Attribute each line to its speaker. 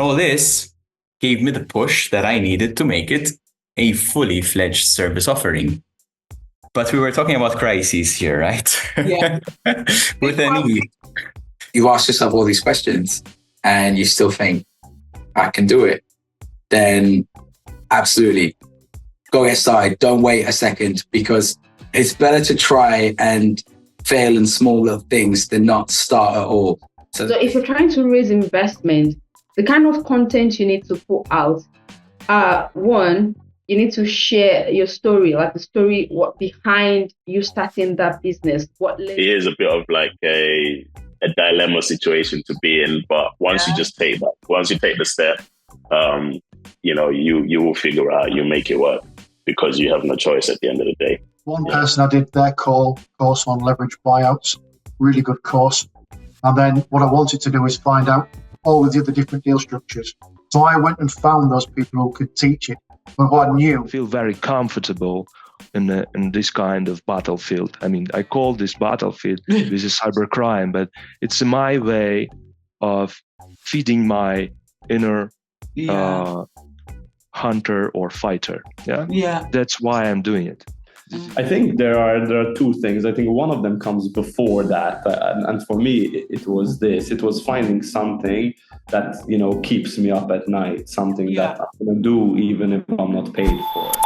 Speaker 1: All this gave me the push that I needed to make it a fully fledged service offering. But we were talking about crises here, right?
Speaker 2: Yeah.
Speaker 1: With any,
Speaker 3: You ask yourself all these questions and you still think, I can do it, then absolutely go get started. Don't wait a second, because it's better to try and fail in small little things than not start at all.
Speaker 2: So if you're trying to raise investment, the kind of content you need to put out, one, you need to share your story, like the story what behind you starting that business.
Speaker 4: It is a bit of like a dilemma situation to be in, but once you just take the step, you will figure out, you make it work, because you have no choice at the end of the day.
Speaker 5: One person I did their course on leverage buyouts, really good course. And then what I wanted to do is find out all of the other different deal structures. So I went and found those people who could teach it. But what I knew,
Speaker 6: I feel very comfortable in this kind of battlefield. I mean, I call this battlefield, this is cybercrime, but it's my way of feeding my inner hunter or fighter. Yeah, that's why I'm doing it.
Speaker 7: I think there are two things. I think one of them comes before that, and for me, it was this. It was finding something that keeps me up at night, something that I'm gonna do even if I'm not paid for it.